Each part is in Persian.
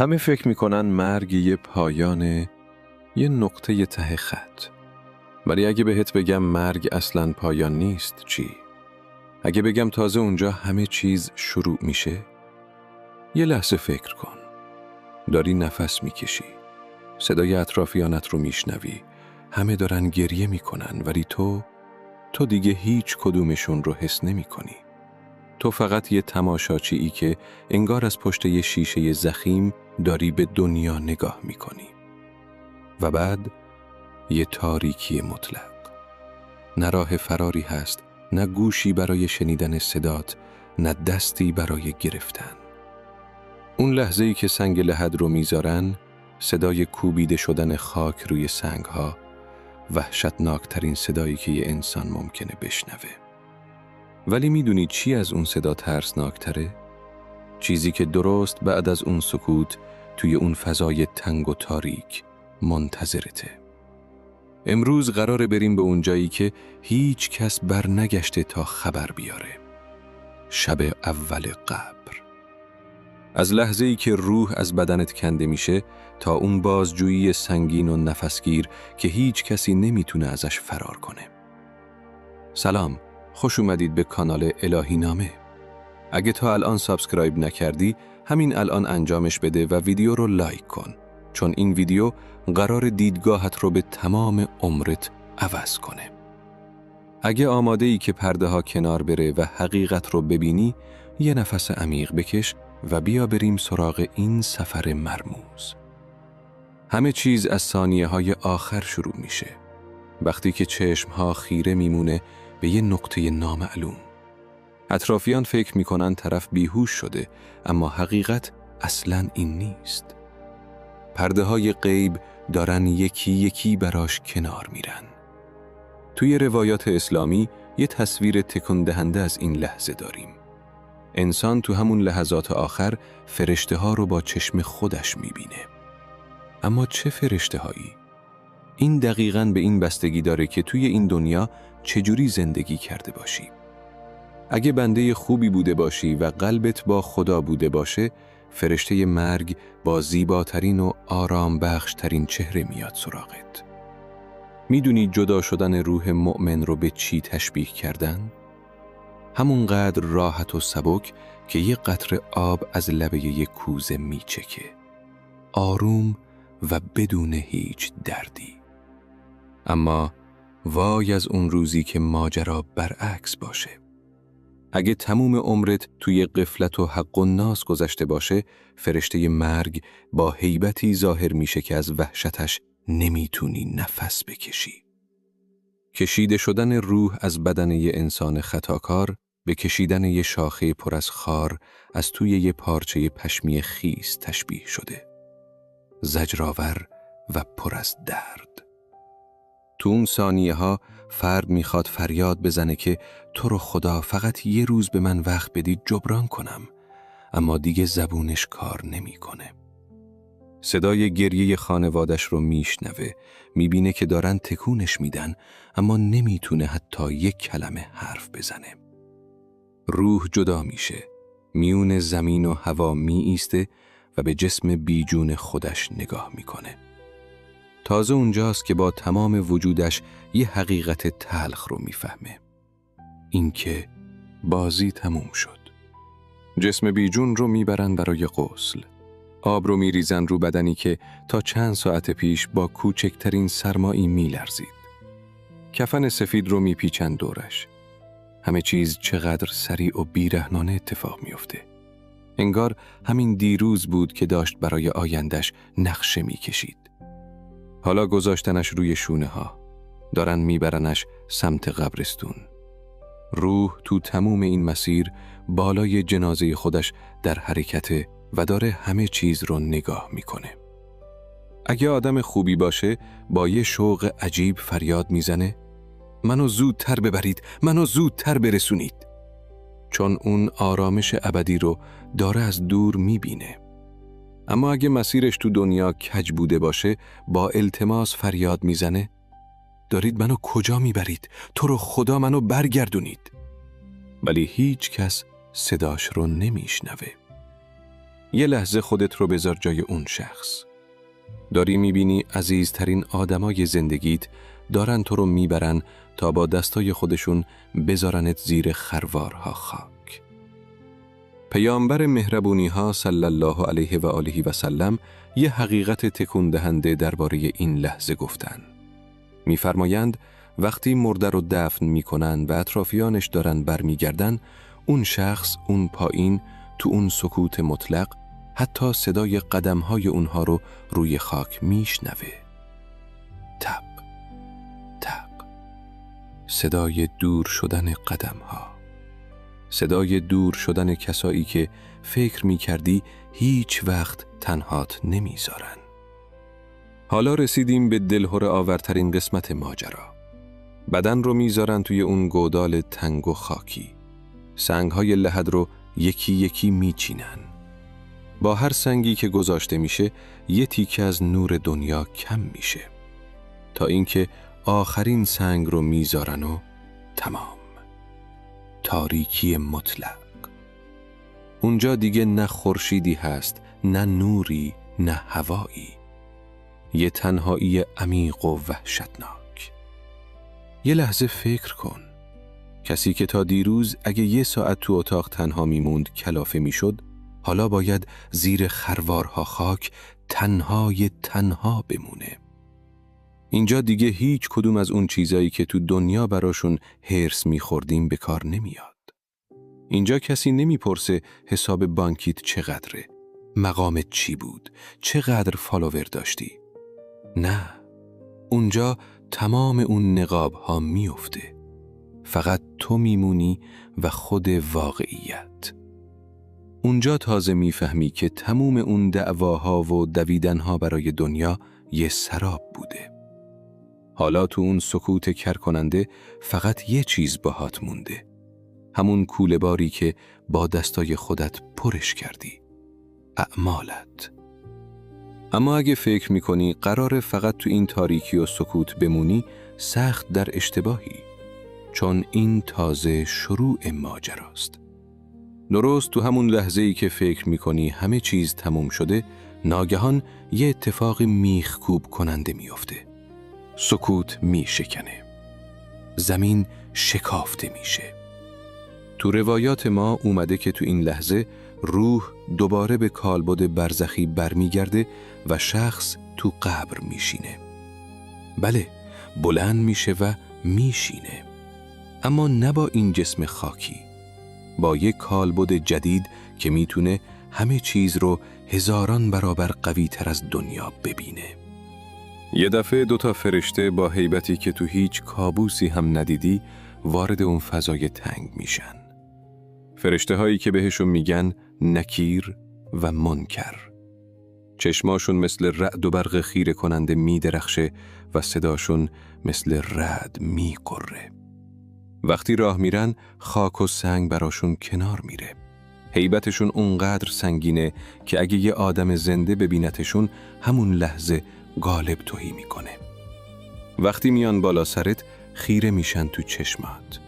همه فکر میکنن مرگ یه پایان، یه نقطه ته خط. ولی اگه بهت بگم مرگ اصلاً پایان نیست چی؟ اگه بگم تازه اونجا همه چیز شروع میشه؟ یه لحظه فکر کن. داری نفس میکشی. صدای اطرافیانت رو میشنوی. همه دارن گریه میکنن ولی تو دیگه هیچ کدومشون رو حس نمیکنی. تو فقط یه تماشاچیی که انگار از پشت یه شیشه ضخیم داری به دنیا نگاه میکنی. و بعد یه تاریکی مطلق. نه راه فراری هست، نه گوشی برای شنیدن صدات، نه دستی برای گرفتن. اون لحظه‌ای که سنگ لحد رو میذارن، صدای کوبیده شدن خاک روی سنگها، وحشتناکترین صدایی که یه انسان ممکنه بشنوه. ولی میدونی چی از اون صدا ترسناکتره؟ چیزی که درست بعد از اون سکوت توی اون فضای تنگ و تاریک منتظرته. امروز قراره بریم به اون جایی که هیچ کس بر نگشته تا خبر بیاره. شب اول قبر. از لحظه‌ای که روح از بدنت کنده میشه تا اون بازجویی سنگین و نفسگیر که هیچ کسی نمیتونه ازش فرار کنه. سلام، خوش اومدید به کانال الهی نامه. اگه تا الان سابسکرایب نکردی، همین الان انجامش بده و ویدیو رو لایک کن، چون این ویدیو قرار دیدگاهت رو به تمام عمرت عوض کنه. اگه آماده ای که پرده ها کنار بره و حقیقت رو ببینی، یه نفس عمیق بکش و بیا بریم سراغ این سفر مرموز. همه چیز از ثانیه های آخر شروع میشه. وقتی که چشم ها خیره میمونه به یه نقطه نامعلوم. اطرافیان فکر میکنن طرف بیهوش شده، اما حقیقت اصلاً این نیست. پرده های غیب دارن یکی یکی براش کنار میرن. توی روایات اسلامی یه تصویر تکون دهنده از این لحظه داریم. انسان تو همون لحظات آخر فرشته ها رو با چشم خودش میبینه. اما چه فرشته هایی؟ این دقیقاً به این بستگی داره که توی این دنیا چجوری زندگی کرده باشی. اگه بنده خوبی بوده باشی و قلبت با خدا بوده باشه، فرشته مرگ با زیباترین و آرام بخشترین چهره میاد سراغت. میدونی جدا شدن روح مؤمن رو به چی تشبیه کردن؟ همونقدر راحت و سبک که یه قطره آب از لبه یک کوزه میچکه. آروم و بدون هیچ دردی. اما وای از اون روزی که ماجرا برعکس باشه. اگه تموم عمرت توی غفلت و حق و ناس گذشته باشه، فرشته مرگ با هیبتی ظاهر میشه که از وحشتش نمیتونی نفس بکشی. کشیده شدن روح از بدن یه انسان خطاکار به کشیدن یه شاخه پر از خار از توی یه پارچه پشمی خیس تشبیه شده. زجرآور و پر از درد. تو اون ثانیه ها فرد میخواد فریاد بزنه که تو رو خدا فقط یه روز به من وقت بدی جبران کنم، اما دیگه زبونش کار نمیکنه. صدای گریه خانوادش رو میشنوه، میبینه که دارن تکونش میدن، اما نمیتونه حتی یک کلمه حرف بزنه. روح جدا میشه، میون زمین و هوا میایسته و به جسم بیجون خودش نگاه میکنه. تازه اونجاست که با تمام وجودش یه حقیقت تلخ رو میفهمه. این که بازی تموم شد. جسم بیجون رو میبرن برای غسل. آب رو میریزن رو بدنی که تا چند ساعت پیش با کوچکترین سرمایی میلرزید. کفن سفید رو میپیچن دورش. همه چیز چقدر سریع و بیرحمانه اتفاق میفته. انگار همین دیروز بود که داشت برای آیندش نقشه میکشید. حالا گذاشتنش روی شونه ها. دارن میبرنش سمت قبرستون. روح تو تموم این مسیر بالای جنازه خودش در حرکته و داره همه چیز رو نگاه میکنه. اگه آدم خوبی باشه با یه شوق عجیب فریاد میزنه منو زودتر ببرید، منو زودتر برسونید. چون اون آرامش ابدی رو داره از دور میبینه. اما اگه مسیرش تو دنیا کج بوده باشه با التماس فریاد میزنه دارید منو کجا میبرید؟ تو رو خدا منو برگردونید. ولی هیچ کس صداش رو نمیشنوه. یه لحظه خودت رو بذار جای اون شخص. داری میبینی عزیزترین آدمای زندگیت دارن تو رو میبرن تا با دستای خودشون بذارنت زیر خروارها خاک. پیامبر مهربونی ها صلی الله علیه و آله و سلم یه حقیقت تکون دهنده درباره این لحظه گفتن. میفرمایند وقتی مرده رو دفن میکنن و اطرافیانش دارن برمیگردن، اون شخص اون پایین تو اون سکوت مطلق حتی صدای قدمهای اونها رو روی خاک میشنوه. تپ تپ، صدای دور شدن قدمها، صدای دور شدن کسایی که فکر میکردی هیچ وقت تنهات نمیذارن. حالا رسیدیم به دلهره آورترین قسمت ماجرا. بدن رو میذارن توی اون گودال تنگ و خاکی. سنگهای لحد رو یکی یکی میچینن. با هر سنگی که گذاشته میشه یه تیکه از نور دنیا کم میشه، تا اینکه آخرین سنگ رو میذارن و تمام. تاریکی مطلق. اونجا دیگه نه خورشیدی هست، نه نوری، نه هوایی. یه تنهایی عمیق و وحشتناک. یه لحظه فکر کن. کسی که تا دیروز اگه 1 ساعت تو اتاق تنها میموند کلافه میشد، حالا باید زیر خروارها خاک تنها بمونه. اینجا دیگه هیچ کدوم از اون چیزایی که تو دنیا براشون هرس میخوردیم به کار نمیاد. اینجا کسی نمیپرسه حساب بانکیت چقدره، مقامت چی بود، چقدر فالوور داشتی. نه، اونجا تمام اون نقاب ها میفته. فقط تو میمونی و خود واقعیت. اونجا تازه میفهمی که تموم اون دعواها و دویدنها برای دنیا یه سراب بوده. حالا تو اون سکوت کرکننده فقط یه چیز باهات مونده. همون کوله باری که با دستای خودت پرش کردی. اعمالت. اما اگه فکر میکنی قراره فقط تو این تاریکی و سکوت بمونی، سخت در اشتباهی. چون این تازه شروع ماجراست. درست تو همون لحظه‌ای که فکر میکنی همه چیز تموم شده، ناگهان یه اتفاق میخکوب کننده میفته. سکوت میشکنه. زمین شکافته میشه. تو روایات ما اومده که تو این لحظه روح دوباره به کالبد برزخی برمیگرده و شخص تو قبر میشینه. بله، بلند میشه و میشینه. اما نه با این جسم خاکی، با یک کالبد جدید که میتونه همه چیز رو 1000 برابر قوی تر از دنیا ببینه. یه دفعه 2 فرشته با هیبتی که تو هیچ کابوسی هم ندیدی وارد اون فضای تنگ میشن. فرشته هایی که بهشون میگن نکیر و منکر. چشماشون مثل رعد و برق خیره کننده میدرخشه و صداشون مثل رعد میقره. وقتی راه میرن خاک و سنگ براشون کنار میره. هیبتشون اونقدر سنگینه که اگه یه آدم زنده ببینتشون همون لحظه غالب توهی میکنه. وقتی میان بالا سرت خیره میشن تو چشمات.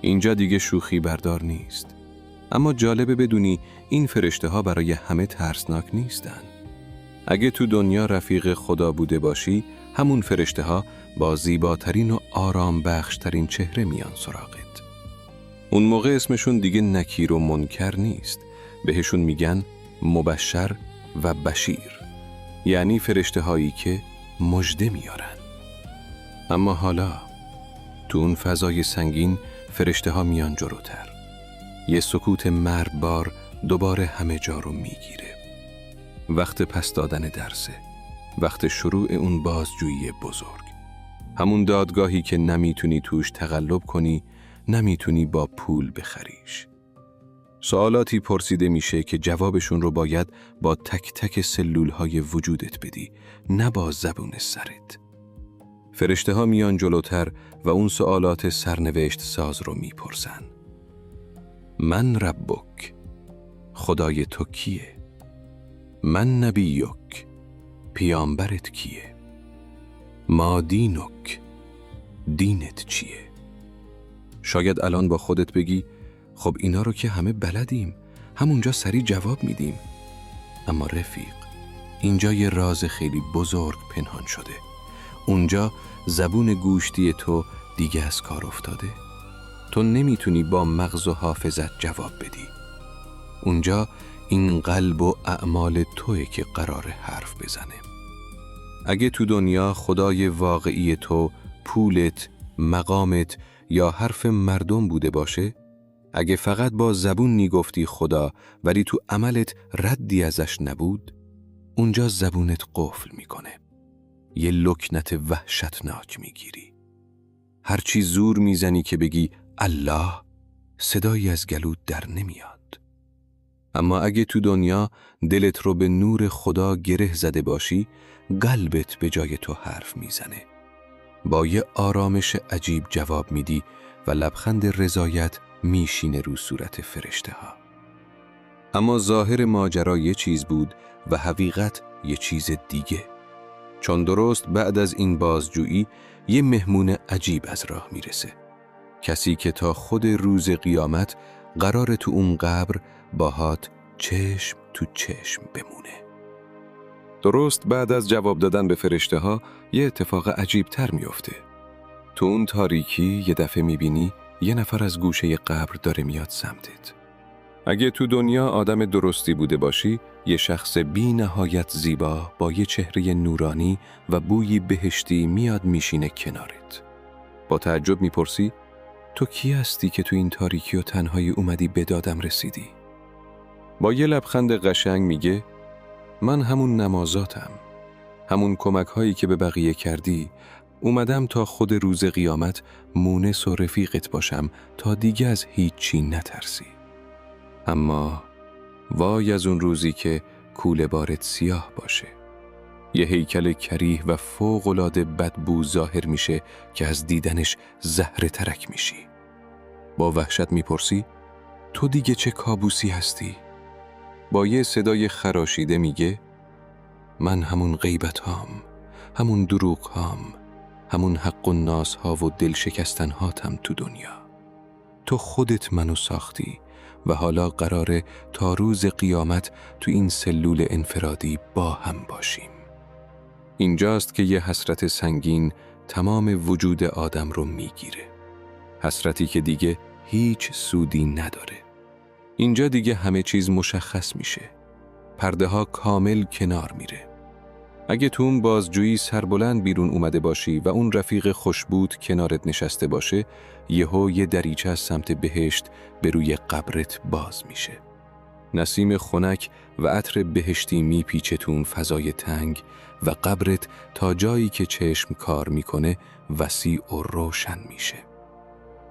اینجا دیگه شوخی بردار نیست. اما جالبه بدونی این فرشته ها برای همه ترسناک نیستن. اگه تو دنیا رفیق خدا بوده باشی، همون فرشته ها با زیباترین و آرام بخشترین چهره میان سراغت. اون موقع اسمشون دیگه نکیر و منکر نیست. بهشون میگن مبشر و بشیر. یعنی فرشته هایی که مژده میارن. اما حالا تو اون فضای سنگین فرشته ها میان جلوتر. یه سکوت مرگبار دوباره همه جا رو میگیره. وقت پس دادن درسه. وقت شروع اون بازجویی بزرگ. همون دادگاهی که نمیتونی توش تقلب کنی، نمیتونی با پول بخریش. سوالاتی پرسیده میشه که جوابشون رو باید با تک تک سلولهای وجودت بدی، نه با زبون سرت. فرشته ها میان جلوتر و اون سوالات سرنوشت ساز رو میپرسن. من ربک، خدای تو کیه؟ من نبیک، پیامبرت کیه؟ ما دینک، دینت چیه؟ شاید الان با خودت بگی خب اینا رو که همه بلدیم، همونجا سریع جواب میدیم. اما رفیق، اینجا یه راز خیلی بزرگ پنهان شده. اونجا زبون گوشتی تو دیگه از کار افتاده. تو نمیتونی با مغز و حافظت جواب بدی. اونجا این قلب و اعمال توئه که قراره حرف بزنه. اگه تو دنیا خدای واقعی تو پولت، مقامت یا حرف مردم بوده باشه، اگه فقط با زبون میگفتی خدا ولی تو عملت ردی ازش نبود، اونجا زبونت قفل میکنه. یه لکنت وحشتناک میگیری. هرچی زور میزنی که بگی الله، صدایی از گلوت در نمیاد. اما اگه تو دنیا دلت رو به نور خدا گره زده باشی، قلبت به جای تو حرف میزنه. با یه آرامش عجیب جواب میدی و لبخند رضایت میشینه رو صورت فرشته ها. اما ظاهر ماجرا یه چیز بود و حقیقت یه چیز دیگه. چون درست بعد از این بازجویی یه مهمون عجیب از راه میرسه. کسی که تا خود روز قیامت قرار تو اون قبر باهات چشم تو چشم بمونه. درست بعد از جواب دادن به فرشته ها یه اتفاق عجیب تر میفته. تو اون تاریکی یه دفعه میبینی یه نفر از گوشه قبر داره میاد سمتت. اگه تو دنیا آدم درستی بوده باشی، یه شخص بی نهایت زیبا با یه چهره نورانی و بویی بهشتی میاد میشینه کنارت. با تعجب میپرسی تو کی هستی که تو این تاریکی و تنهایی اومدی به دادم رسیدی؟ با یه لبخند قشنگ میگه من همون نمازاتم، همون کمک هایی که به بقیه کردی. اومدم تا خود روز قیامت مونس و رفیقت باشم تا دیگه از هیچی نترسی. اما وای از اون روزی که کوله بارت سیاه باشه. یه هیکل کریه و فوق‌العاده بدبو ظاهر میشه که از دیدنش زهره ترک میشی. با وحشت میپرسی تو دیگه چه کابوسی هستی؟ با یه صدای خراشیده میگه من همون غیبت هام، همون دروغ هام، همون حق و ناس ها و دل شکستن هاتم تو دنیا. تو خودت منو ساختی و حالا قراره تا روز قیامت تو این سلول انفرادی با هم باشیم. اینجاست که یه حسرت سنگین تمام وجود آدم رو میگیره. حسرتی که دیگه هیچ سودی نداره. اینجا دیگه همه چیز مشخص میشه. پرده ها کامل کنار میره. اگه تو اون بازجویی سربلند بیرون اومده باشی و اون رفیق خوشبود کنارت نشسته باشه، یهو یه دریچه از سمت بهشت به روی قبرت باز میشه. نسیم خنک و عطر بهشتی میپیچه تو اون فضای تنگ و قبرت تا جایی که چشم کار میکنه وسیع و روشن میشه.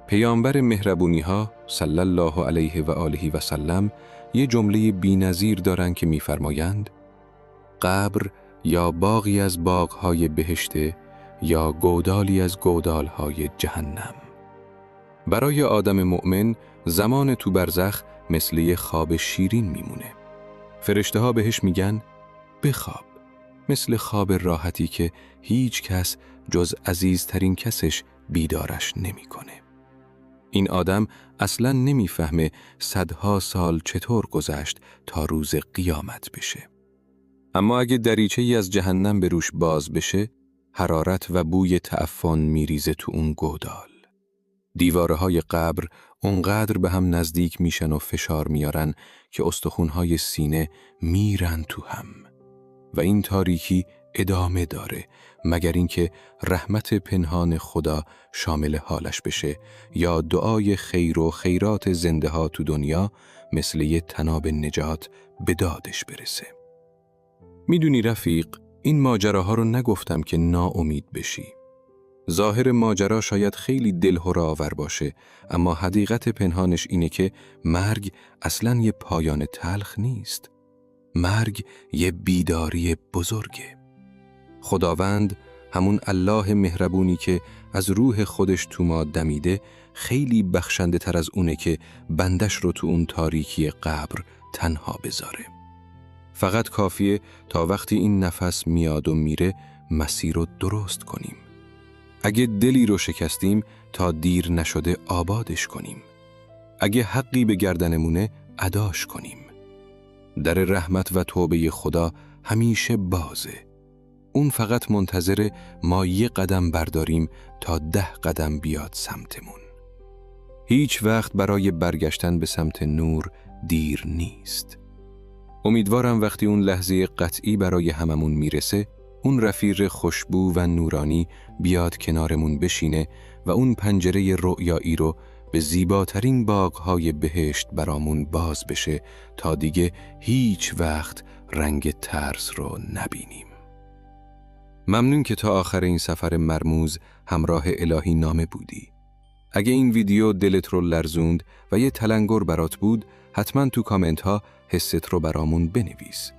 پیامبر مهربونی ها صلی الله علیه و آله و سلم یه جمله بی‌نظیر دارن که میفرمایند قبر یا باغی از باغهای بهشته یا گودالی از گودالهای جهنم. برای آدم مؤمن زمان تو برزخ مثل یه خواب شیرین میمونه. فرشته ها بهش میگن بخواب، مثل خواب راحتی که هیچ کس جز عزیزترین کسش بیدارش نمیکنه. این آدم اصلاً نمیفهمه صدها سال چطور گذشت تا روز قیامت بشه. اما اگه دریچه‌ای از جهنم به روش باز بشه، حرارت و بوی تعفن میریزه تو اون گودال. دیوارهای قبر اونقدر به هم نزدیک میشن و فشار میارن که استخونهای سینه میرن تو هم. و این تاریکی ادامه داره مگر اینکه رحمت پنهان خدا شامل حالش بشه یا دعای خیر و خیرات زنده ها تو دنیا مثل یه طناب نجات به دادش برسه. میدونی رفیق، این ماجراها رو نگفتم که ناامید بشی. ظاهر ماجرا شاید خیلی دلهره‌آور باشه، اما حقیقت پنهانش اینه که مرگ اصلاً یه پایان تلخ نیست. مرگ یه بیداری بزرگه. خداوند، همون الله مهربونی که از روح خودش تو ما دمیده، خیلی بخشنده تر از اونه که بندش رو تو اون تاریکی قبر تنها بذاره. فقط کافیه تا وقتی این نفس میاد و میره مسیر رو درست کنیم. اگه دلی رو شکستیم تا دیر نشده آبادش کنیم. اگه حقی به گردنمونه اداش کنیم. در رحمت و توبه خدا همیشه بازه. اون فقط منتظر ما 1 قدم برداریم تا 10 قدم بیاد سمتمون. هیچ وقت برای برگشتن به سمت نور دیر نیست. امیدوارم وقتی اون لحظه قطعی برای هممون میرسه، اون رفیق خوشبو و نورانی بیاد کنارمون بشینه و اون پنجره رؤیایی رو به زیباترین باغ‌های بهشت برامون باز بشه تا دیگه هیچ وقت رنگ ترس رو نبینیم. ممنون که تا آخر این سفر مرموز همراه الهی نامه بودی. اگه این ویدیو دلت رو لرزوند و یه تلنگر برات بود، حتما تو کامنت ها حست رو برامون بنویس.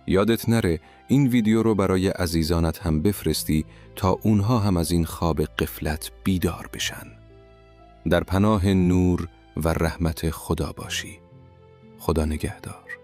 یادت نره این ویدیو رو برای عزیزانت هم بفرستی تا اونها هم از این خواب غفلت بیدار بشن. در پناه نور و رحمت خدا باشی. خدا نگهدار.